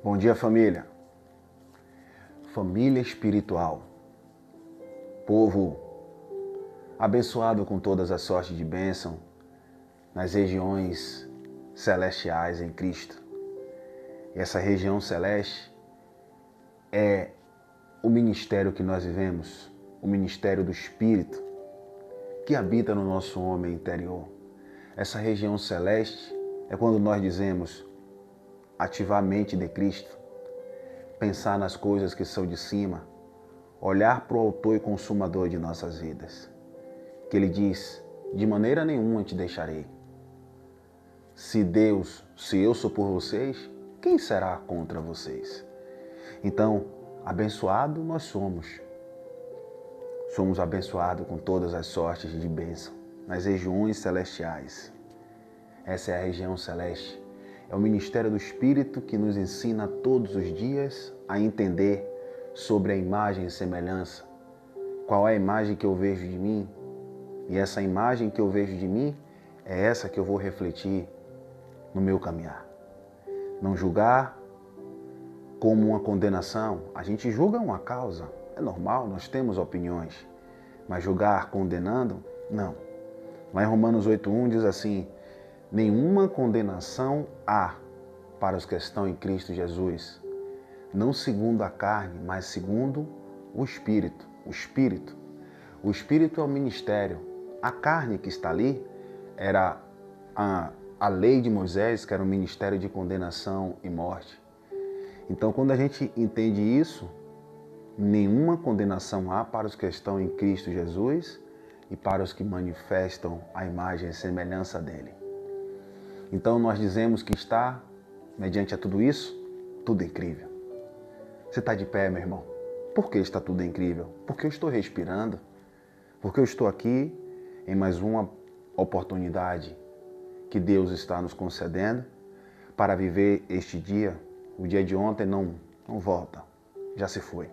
Bom dia, família. Família espiritual. Povo abençoado com todas as sortes de bênção nas regiões celestiais em Cristo. E essa região celeste é o ministério que nós vivemos, o ministério do Espírito que habita no nosso homem interior. Essa região celeste é quando nós dizemos ativar a mente de Cristo, pensar nas coisas que são de cima, olhar para o autor e consumador de nossas vidas. Que ele diz, de maneira nenhuma te deixarei. Se eu sou por vocês, quem será contra vocês? Então, abençoado nós somos. Somos abençoados com todas as sortes de bênção nas regiões celestiais. Essa é a região celeste. É o ministério do Espírito que nos ensina todos os dias a entender sobre a imagem e semelhança. Qual é a imagem que eu vejo de mim? E essa imagem que eu vejo de mim é essa que eu vou refletir no meu caminhar. Não julgar como uma condenação. A gente julga uma causa, é normal, nós temos opiniões. Mas julgar condenando, não. Lá em Romanos 8:1 diz assim, nenhuma condenação há para os que estão em Cristo Jesus, não segundo a carne, mas segundo o Espírito. O Espírito. O Espírito é o ministério. A carne que está ali era a lei de Moisés, que era o ministério de condenação e morte. Então, quando a gente entende isso, nenhuma condenação há para os que estão em Cristo Jesus e para os que manifestam a imagem e semelhança dele. Então, nós dizemos que está, mediante a tudo isso, tudo incrível. Você está de pé, meu irmão? Por que está tudo incrível? Porque eu estou respirando. Porque eu estou aqui em mais uma oportunidade que Deus está nos concedendo para viver este dia. O dia de ontem não volta, já se foi.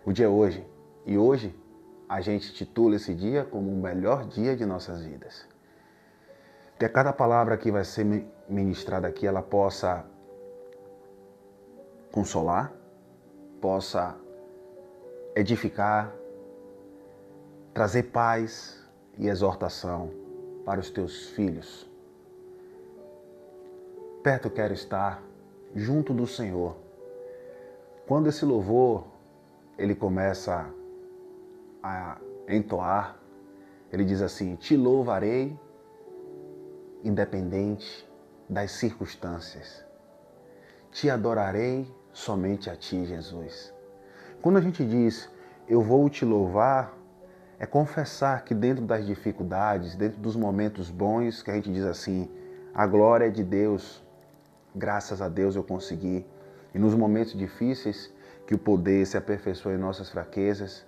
O dia é hoje. E hoje a gente titula esse dia como o melhor dia de nossas vidas. Que a cada palavra que vai ser ministrada aqui, ela possa consolar, possa edificar, trazer paz e exortação para os teus filhos. Perto quero estar, junto do Senhor. Quando esse louvor, ele começa a entoar, ele diz assim, te louvarei independente das circunstâncias. Te adorarei somente a ti, Jesus. Quando a gente diz, eu vou te louvar, é confessar que dentro das dificuldades, dentro dos momentos bons, que a gente diz assim, a glória é de Deus, graças a Deus eu consegui. E nos momentos difíceis, que o poder se aperfeiçoa em nossas fraquezas,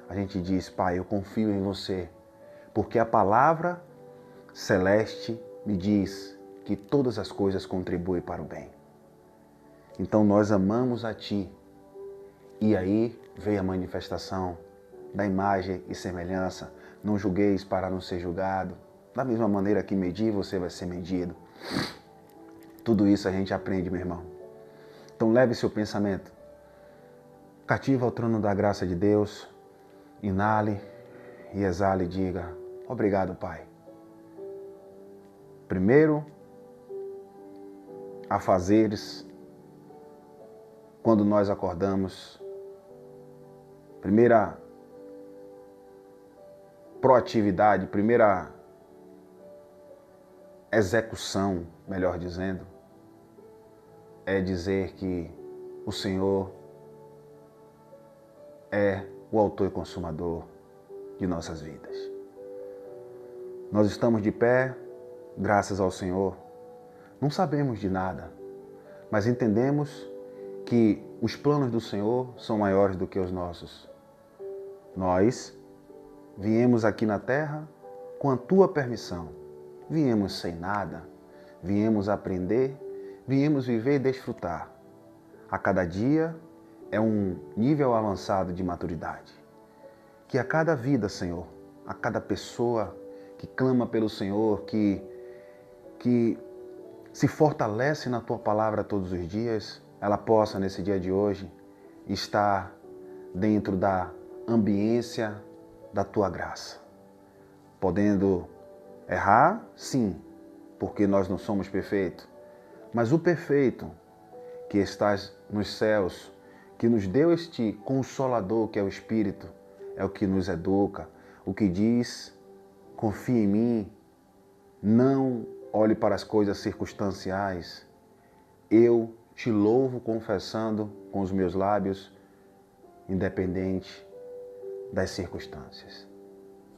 a gente diz, Pai, eu confio em você, porque a palavra celeste me diz que todas as coisas contribuem para o bem. Então nós amamos a Ti. E aí veio a manifestação da imagem e semelhança. Não julgueis para não ser julgado. Da mesma maneira que medir, você vai ser medido. Tudo isso a gente aprende, meu irmão. Então leve seu pensamento cativo ao trono da graça de Deus. Inale e exale e diga, obrigado, Pai. Primeiro, a fazeres, quando nós acordamos, primeira proatividade, primeira execução, melhor dizendo, é dizer que o Senhor é o autor e consumador de nossas vidas. Nós estamos de pé, graças ao Senhor. Não sabemos de nada, mas entendemos que os planos do Senhor são maiores do que os nossos. Nós viemos aqui na terra com a Tua permissão. Viemos sem nada, viemos aprender, viemos viver e desfrutar. A cada dia é um nível avançado de maturidade. Que a cada vida, Senhor, a cada pessoa que clama pelo Senhor, que se fortalece na Tua palavra todos os dias, ela possa, nesse dia de hoje, estar dentro da ambiência da tua graça. Podendo errar, sim, porque nós não somos perfeitos, mas o perfeito que estás nos céus, que nos deu este Consolador que é o Espírito, é o que nos educa, o que diz, confia em mim, não olhe para as coisas circunstanciais, eu te louvo confessando com os meus lábios, independente das circunstâncias.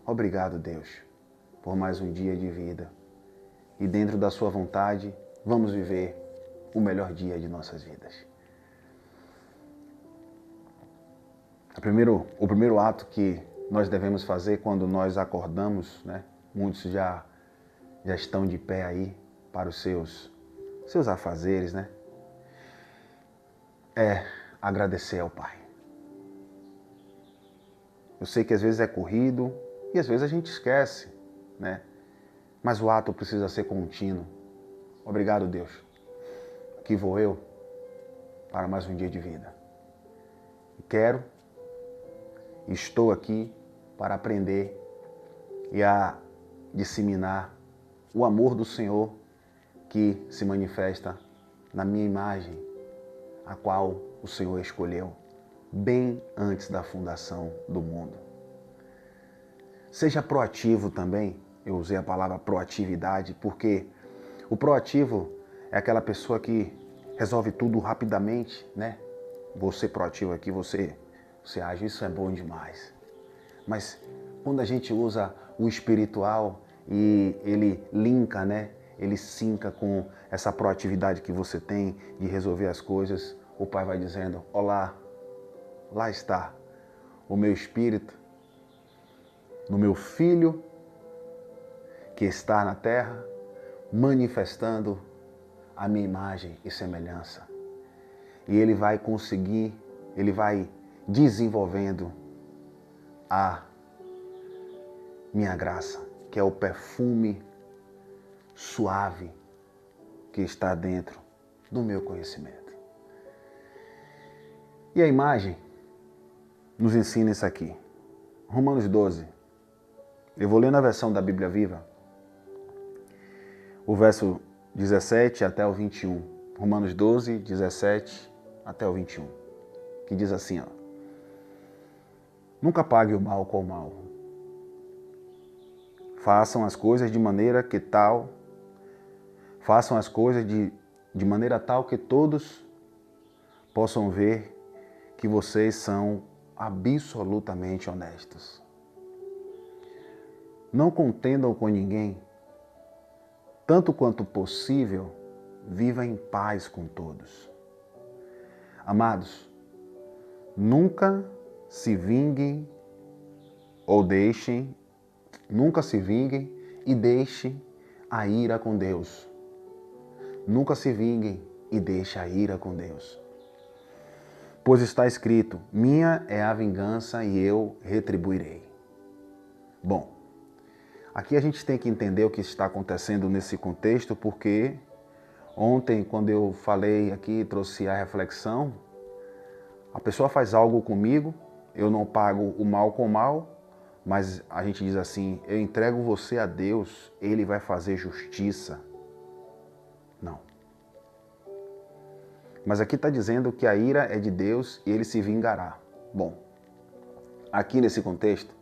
Obrigado, Deus, por mais um dia de vida. E dentro da sua vontade, vamos viver o melhor dia de nossas vidas. O primeiro ato que nós devemos fazer quando nós acordamos, né? Muitos já estão de pé aí para os seus afazeres, né? É agradecer ao Pai. Eu sei que às vezes é corrido e às vezes a gente esquece, né? Mas o ato precisa ser contínuo. Obrigado, Deus. Aqui vou eu para mais um dia de vida. Estou aqui para aprender e a disseminar o amor do Senhor que se manifesta na minha imagem, a qual o Senhor escolheu bem antes da fundação do mundo. Seja proativo também. Eu usei a palavra proatividade porque o proativo é aquela pessoa que resolve tudo rapidamente, né? Vou ser proativo aqui, você age, isso é bom demais. Mas quando a gente usa o espiritual e ele linka, né? Ele sinca com essa proatividade que você tem de resolver as coisas, o Pai vai dizendo, olá, lá está o meu Espírito, no meu Filho que está na terra, manifestando a minha imagem e semelhança. E ele vai conseguir, ele vai desenvolvendo a minha graça, que é o perfume suave que está dentro do meu conhecimento. E a imagem nos ensina isso aqui. Romanos 12. Eu vou ler na versão da Bíblia Viva, o verso 17 até o 21. Romanos 12, 17 até o 21. Que diz assim, ó. Nunca pague o mal com o mal. Façam as coisas de maneira tal que todos possam ver que vocês são absolutamente honestos. Não contendam com ninguém. Tanto quanto possível, viva em paz com todos. Amados, nunca se vinguem e deixem a ira com Deus. Nunca se vinguem e deixem a ira com Deus. Pois está escrito, minha é a vingança e eu retribuirei. Bom, aqui a gente tem que entender o que está acontecendo nesse contexto, porque ontem, quando eu falei aqui, trouxe a reflexão, a pessoa faz algo comigo, eu não pago o mal com o mal, mas a gente diz assim, eu entrego você a Deus, Ele vai fazer justiça. Não. Mas aqui está dizendo que a ira é de Deus e Ele se vingará. Bom, aqui nesse contexto,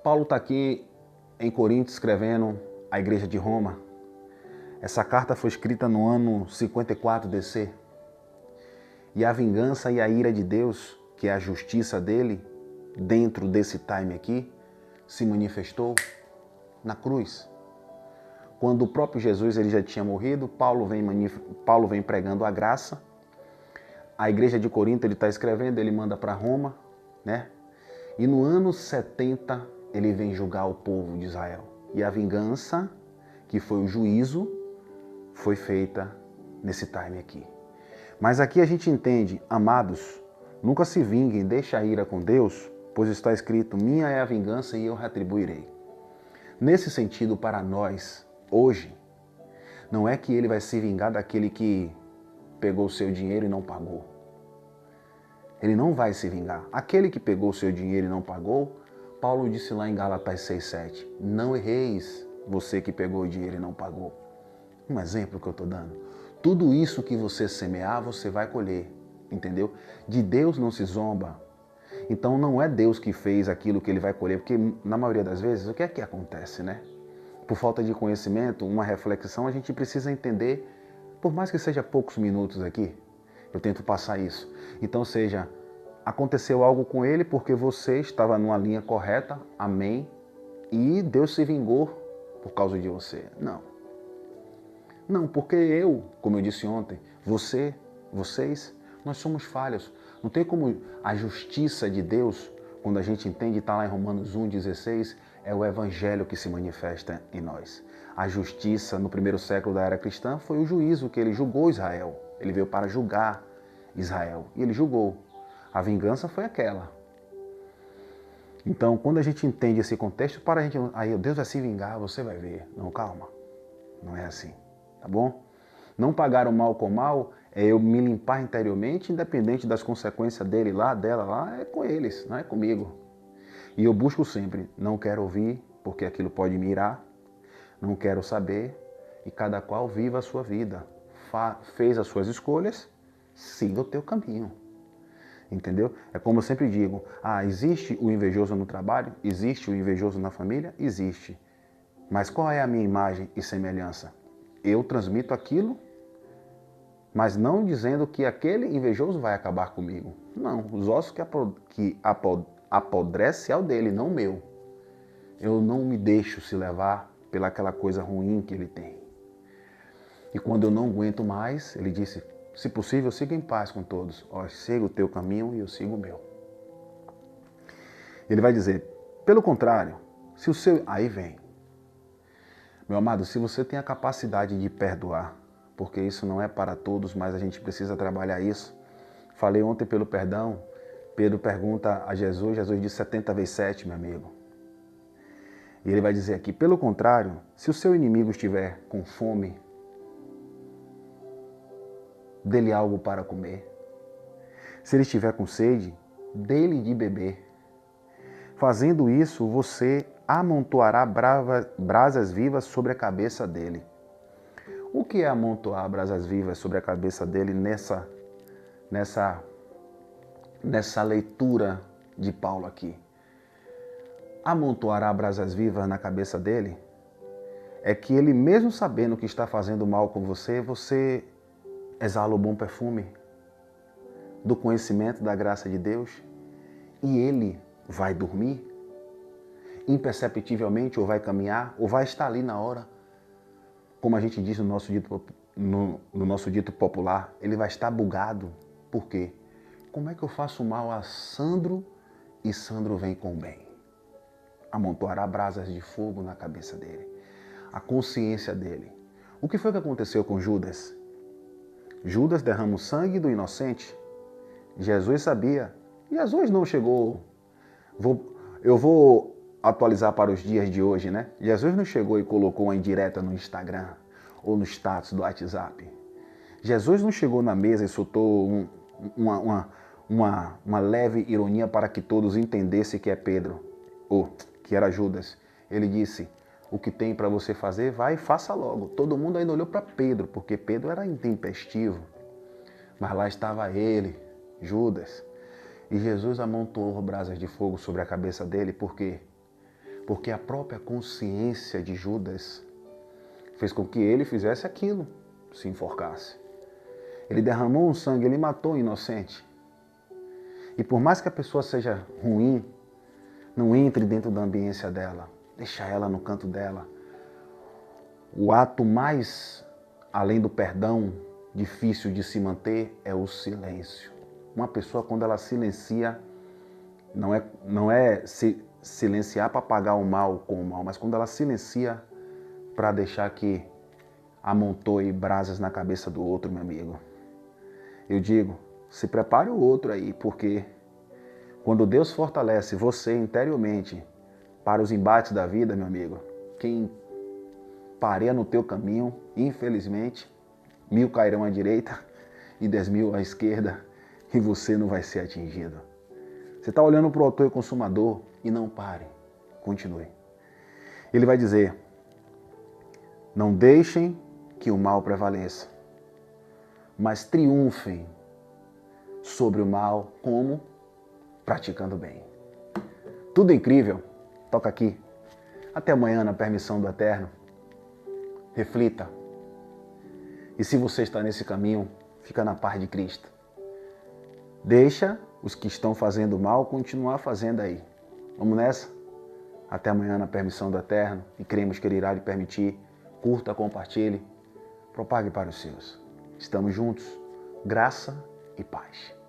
Paulo está aqui em Corinto escrevendo à igreja de Roma. Essa carta foi escrita no ano 54 DC. E a vingança e a ira de Deus, que é a justiça dele, dentro desse time aqui, se manifestou na cruz. Quando o próprio Jesus ele já tinha morrido, Paulo vem pregando a graça. A igreja de Corinto ele está escrevendo, ele manda para Roma, né? E no ano 70 ele vem julgar o povo de Israel. E a vingança, que foi o juízo, foi feita nesse time aqui. Mas aqui a gente entende, amados, nunca se vinguem, deixa a ira com Deus, pois está escrito, minha é a vingança e eu retribuirei. Nesse sentido, para nós, hoje, não é que ele vai se vingar daquele que pegou o seu dinheiro e não pagou. Ele não vai se vingar. Aquele que pegou o seu dinheiro e não pagou, Paulo disse lá em Gálatas 6,7, não erreis, você que pegou o dinheiro e não pagou. Um exemplo que eu estou dando. Tudo isso que você semear, você vai colher. Entendeu? De Deus não se zomba. Então não é Deus que fez aquilo que ele vai colher, porque na maioria das vezes, o que é que acontece, né? Por falta de conhecimento, uma reflexão, a gente precisa entender, por mais que seja poucos minutos aqui, eu tento passar isso. Então seja, aconteceu algo com ele porque você estava numa linha correta, amém, e Deus se vingou por causa de você. Não. Não, porque eu, como eu disse ontem, você, vocês, nós somos falhos. Não tem como a justiça de Deus, quando a gente entende, está lá em Romanos 1,16, é o evangelho que se manifesta em nós. A justiça no primeiro século da era cristã foi o juízo que ele julgou Israel. Ele veio para julgar Israel e ele julgou. A vingança foi aquela. Então, quando a gente entende esse contexto, para a gente, aí Deus vai se vingar, você vai ver. Não, calma. Não é assim, tá bom? Não pagar o mal com o mal é eu me limpar interiormente, independente das consequências dele lá, dela lá, é com eles, não é comigo. E eu busco sempre, não quero ouvir, porque aquilo pode me irar, não quero saber, e cada qual viva a sua vida. Fez as suas escolhas, siga o teu caminho. Entendeu? É como eu sempre digo, existe o invejoso no trabalho? Existe o invejoso na família? Existe. Mas qual é a minha imagem e semelhança? Eu transmito aquilo, mas não dizendo que aquele invejoso vai acabar comigo. Não, os ossos que apodrece é o dele, não o meu. Eu não me deixo se levar pelaquela coisa ruim que ele tem. E quando eu não aguento mais, ele disse, se possível, siga em paz com todos. Siga o teu caminho e eu sigo o meu. Ele vai dizer, pelo contrário, se o seu... Aí vem. Meu amado, se você tem a capacidade de perdoar, porque isso não é para todos, mas a gente precisa trabalhar isso. Falei ontem pelo perdão, Pedro pergunta a Jesus, Jesus diz 70 vezes 7, meu amigo. E ele vai dizer aqui, pelo contrário, se o seu inimigo estiver com fome, dê-lhe algo para comer. Se ele estiver com sede, dê-lhe de beber. Fazendo isso, você amontoará brasas vivas sobre a cabeça dele. O que é amontoar brasas vivas sobre a cabeça dele nessa leitura de Paulo aqui? Amontoará brasas vivas na cabeça dele é que ele, mesmo sabendo que está fazendo mal com você, você exala o bom perfume do conhecimento da graça de Deus e ele vai dormir imperceptivelmente, ou vai caminhar, ou vai estar ali na hora, como a gente diz no nosso dito popular, ele vai estar bugado. Por quê? Como é que eu faço mal a Sandro e Sandro vem com o bem? Amontoará brasas de fogo na cabeça dele, a consciência dele. O que foi que aconteceu com Judas? Judas derrama o sangue do inocente. Jesus sabia. Jesus não chegou... Eu vou atualizar para os dias de hoje, né? Jesus não chegou e colocou uma indireta no Instagram ou no status do WhatsApp. Jesus não chegou na mesa e soltou uma leve ironia para que todos entendessem que é Pedro, ou que era Judas. Ele disse, o que tem para você fazer, vai e faça logo. Todo mundo ainda olhou para Pedro, porque Pedro era intempestivo. Mas lá estava ele, Judas. E Jesus amontoou brasas de fogo sobre a cabeça dele, por quê? Porque a própria consciência de Judas fez com que ele fizesse aquilo, se enforcasse. Ele derramou um sangue, ele matou o inocente. E por mais que a pessoa seja ruim, não entre dentro da ambiência dela, deixa ela no canto dela. O ato mais, além do perdão, difícil de se manter é o silêncio. Uma pessoa, quando ela silencia, não é silenciar para pagar o mal com o mal, mas quando ela silencia para deixar que amontoe brasas na cabeça do outro, meu amigo. Eu digo, se prepare o outro aí, porque quando Deus fortalece você interiormente para os embates da vida, meu amigo, quem pareia no teu caminho, infelizmente, 1000 cairão à direita e 10.000 à esquerda e você não vai ser atingido. Você está olhando para o autor e consumador e não pare, continue. Ele vai dizer, não deixem que o mal prevaleça, mas triunfem sobre o mal como? Praticando bem. Tudo incrível, toca aqui. Até amanhã na permissão do Eterno. Reflita. E se você está nesse caminho, fica na paz de Cristo. Deixa os que estão fazendo mal continuar fazendo aí. Vamos nessa? Até amanhã na permissão do Eterno. E cremos que Ele irá lhe permitir. Curta, compartilhe, propague para os seus. Estamos juntos. Graça e paz.